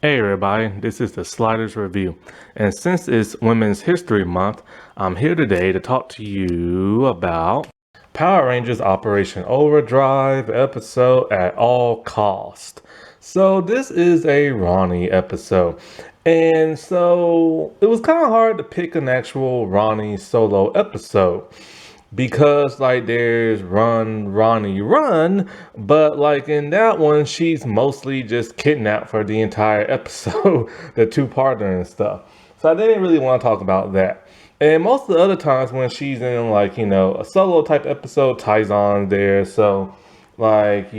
Hey everybody, this is the Sliders Review, and since it's Women's History Month, I'm here today to talk to you about Power Rangers Operation Overdrive episode At All Cost. So this is a Ronnie episode, and so it was kind of hard to pick an actual Ronnie solo episode because like there's Run Ronnie Run, but like in that one she's mostly just kidnapped for the entire episode, the two-parter and stuff. So I didn't really want to talk about that. And most of the other times when she's in like, a solo type episode, Tyzon's there, so but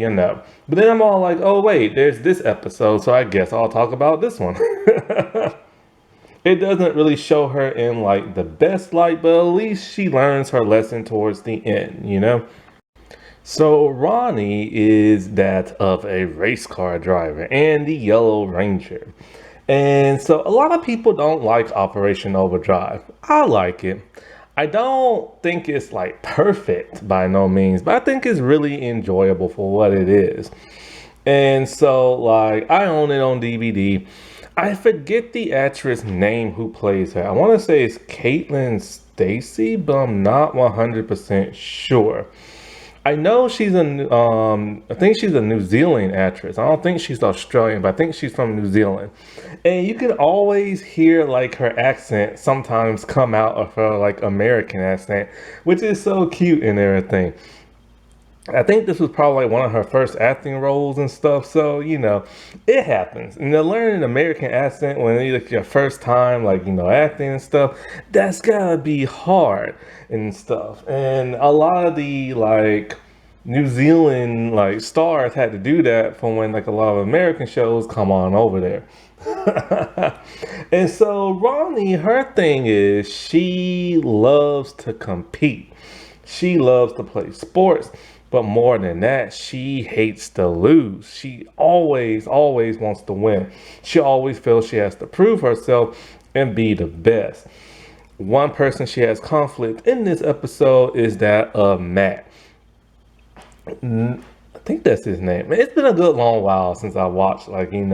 then I'm all like, oh wait, there's this episode, so I guess I'll talk about this one. It doesn't really show her in like the best light, but at least she learns her lesson towards the end. So Ronnie is that of a race car driver and the Yellow Ranger. And so a lot of people don't like Operation Overdrive. I like it. I don't think it's like perfect by no means, but I think it's really enjoyable for what it is. And so like I own it on DVD. I forget the actress name who plays her. I want to say it's Caitlin Stacy, but I'm not 100% sure. I know I think she's a New Zealand actress. I don't think she's Australian, but I think she's from New Zealand. And you can always hear like her accent sometimes come out of her like American accent, which is so cute and everything. I think this was probably like one of her first acting roles and stuff. So, it happens. And to learn an American accent when it's like your first time, acting and stuff, that's gotta be hard and stuff. And a lot of the New Zealand stars had to do that from when like a lot of American shows come on over there. And so Ronnie, her thing is she loves to compete. She loves to play sports. But more than that, she hates to lose. She always wants to win. She always feels she has to prove herself and be the best. One person she has conflict in this episode is that of Matt. I think that's his name. It's been a good long while since I watched, Operation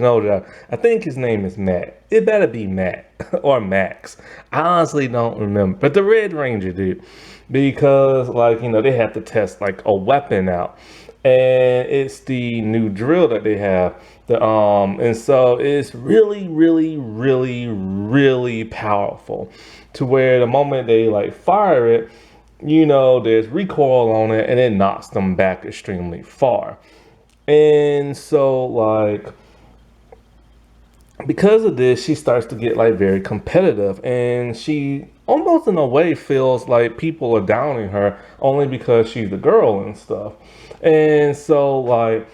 Overdrive. I think his name is Matt. It better be Matt or Max. I honestly don't remember. But the Red Ranger dude. Because they have to test like a weapon out. And it's the new drill that they have. And so it's really, really, really, really powerful. To where the moment they fire it, there's recoil on it and it knocks them back extremely far. And so because of this, she starts to get very competitive, and she almost in a way feels like people are downing her only because she's a girl and stuff. And so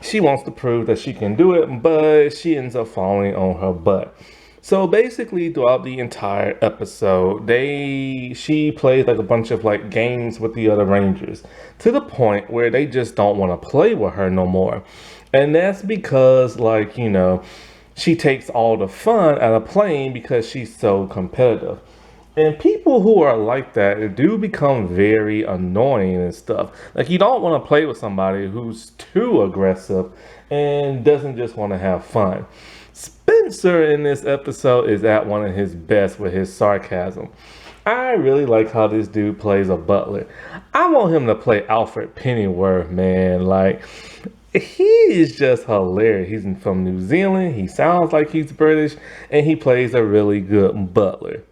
she wants to prove that she can do it, but she ends up falling on her butt. So basically throughout the entire episode, she plays a bunch of games with the other Rangers to the point where they just don't want to play with her no more. And that's because she takes all the fun out of playing because she's so competitive. And people who are like that do become very annoying and stuff. You don't want to play with somebody who's too aggressive and doesn't just want to have fun. Spencer in this episode is at one of his best with his sarcasm. I really like how this dude plays a butler. I want him to play Alfred Pennyworth, man. He is just hilarious. He's from New Zealand. He sounds like he's British, and he plays a really good butler.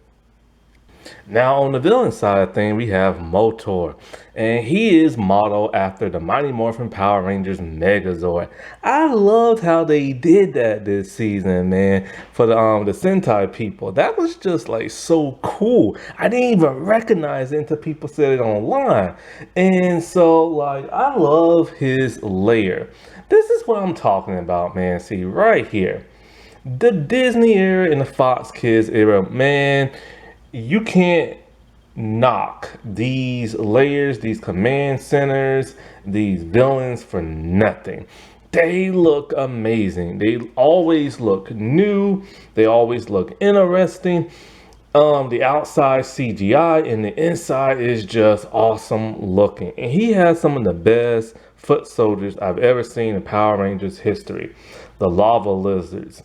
Now on the villain side of things, we have Motor, and he is modeled after the Mighty Morphin Power Rangers Megazord. I loved how they did that this season, man, for the Sentai people. That was just so cool. I didn't even recognize it until people said it online. And so I love his layer. This is what I'm talking about, man. See right here. The Disney era and the Fox Kids era, man. You can't knock these layers, these command centers, these villains for nothing. They look amazing. They always look new. They always look interesting. The outside CGI and the inside is just awesome looking. And he has some of the best foot soldiers I've ever seen in Power Rangers history, the lava lizards.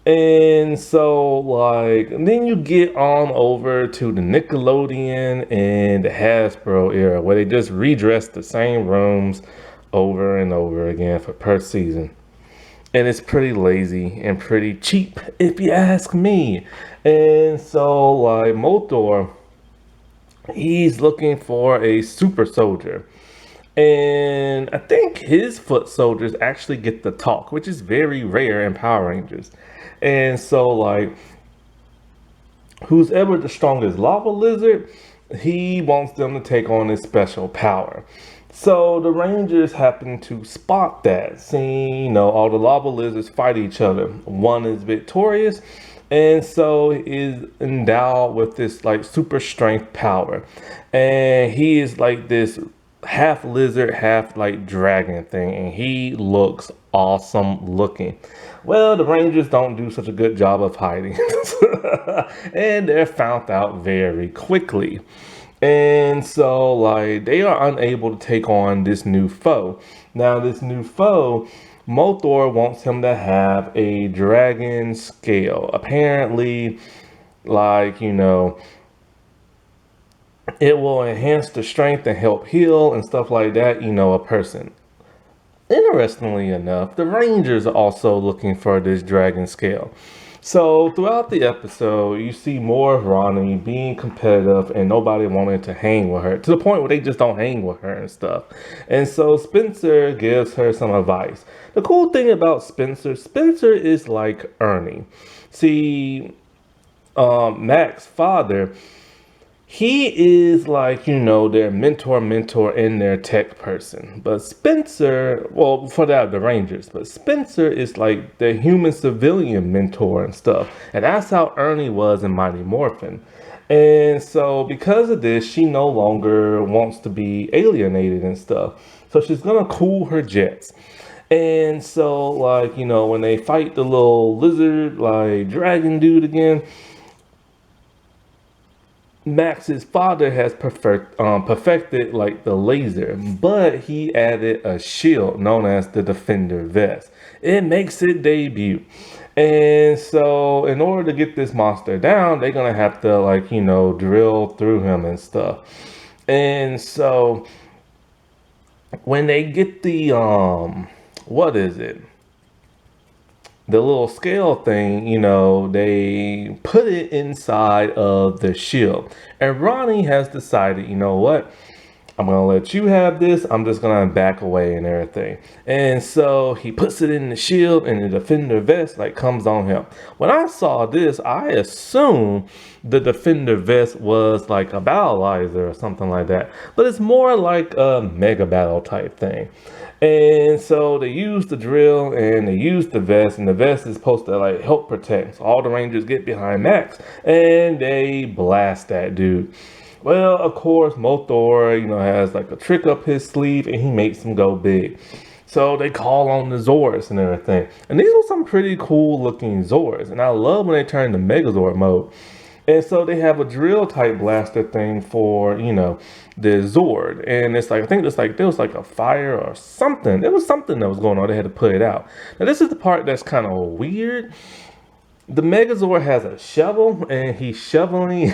And so, like, then you get on over to the Nickelodeon and the Hasbro era, where they just redress the same rooms over and over again for per season. And it's pretty lazy and pretty cheap, if you ask me. And so, like, Motor, he's looking for a super soldier. And I think his foot soldiers actually get to talk, which is very rare in Power Rangers. And so, like, who's ever the strongest lava lizard, he wants them to take on his special power. So the Rangers happen to spot that, seeing, all the lava lizards fight each other. One is victorious, and so is endowed with this like super strength power. And he is like this half lizard, half like dragon thing, and he looks awesome looking. Well, the Rangers don't do such a good job of hiding, and they're found out very quickly. And so, like, they are unable to take on this new foe. Now, this new foe, Mothor wants him to have a dragon scale. Apparently, like, it will enhance the strength and help heal and stuff like that, a person. Interestingly enough, the Rangers are also looking for this dragon scale. So throughout the episode, you see more of Ronnie being competitive and nobody wanted to hang with her, to the point where they just don't hang with her and stuff. And so Spencer gives her some advice. The cool thing about Spencer is like Ernie. See, Mac's father, he is like, their mentor and their tech person. But Spencer, well, for that, the Rangers, but Spencer is like the human civilian mentor and stuff. And that's how Ernie was in Mighty Morphin. And so because of this, she no longer wants to be alienated and stuff. So she's going to cool her jets. And so, like, when they fight the little lizard, like, dragon dude again, Max's father has perfected like the laser, but he added a shield known as the Defender Vest. It makes it debut. And so in order to get this monster down, they're gonna have to like, drill through him and stuff. And so when they get the what is it? The little scale thing, they put it inside of the shield. And Ronnie has decided, you know what? I'm going to let you have this. I'm just going to back away and everything. And so he puts it in the shield and the Defender Vest like comes on him. When I saw this, I assumed the Defender Vest was like a battleizer or something like that. But it's more like a mega battle type thing. And so they use the drill and they use the vest, and the vest is supposed to like help protect. So all the Rangers get behind Max and they blast that dude. Well, of course, Mothor, has like a trick up his sleeve and he makes him go big. So they call on the Zords and everything. And these were some pretty cool looking Zords. And I love when they turn to Megazord mode. And so they have a drill type blaster thing for, the Zord. And it's like, I think it's like, there was like a fire or something. There was something that was going on. They had to put it out. Now this is the part that's kind of weird. The Megazord has a shovel and he's shoveling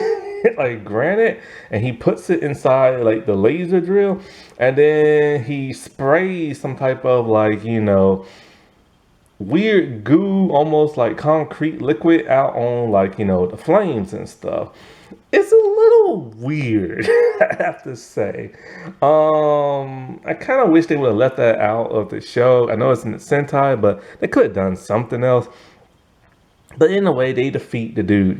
like granite and he puts it inside like the laser drill. And then he sprays some type of like, weird goo, almost like concrete liquid out on like, the flames and stuff. It's a little weird, I have to say. I kind of wish they would have left that out of the show. I know it's in the Sentai, but they could have done something else. But in a way, they defeat the dude,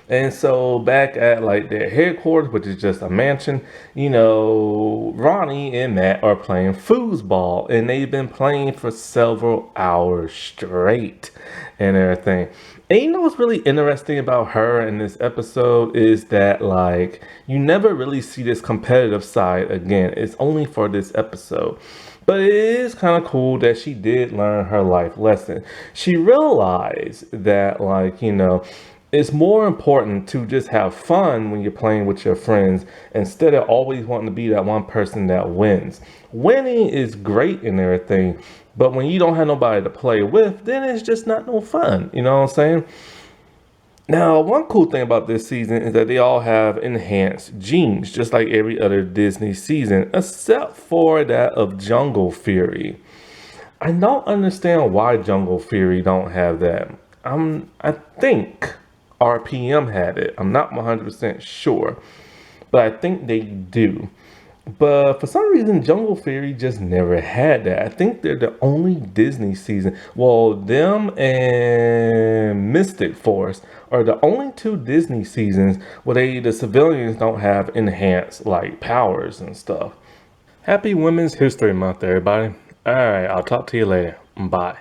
And so back at like their headquarters, which is just a mansion, Ronnie and Matt are playing foosball. And they've been playing for several hours straight and everything. And what's really interesting about her in this episode is that like you never really see this competitive side again. It's only for this episode. But it is kind of cool that she did learn her life lesson. She realized that like, It's more important to just have fun when you're playing with your friends instead of always wanting to be that one person that wins. Winning is great and everything, but when you don't have nobody to play with, then it's just not no fun. You know what I'm saying? Now, one cool thing about this season is that they all have enhanced genes, just like every other Disney season, except for that of Jungle Fury. I don't understand why Jungle Fury don't have that. I think RPM had it. I'm not 100% sure, but I think they do. But for some reason, Jungle Fury just never had that. I think they're the only Disney season. Well, them and Mystic Force are the only two Disney seasons where the civilians don't have enhanced like powers and stuff. Happy Women's History Month, everybody. All right, I'll talk to you later. Bye.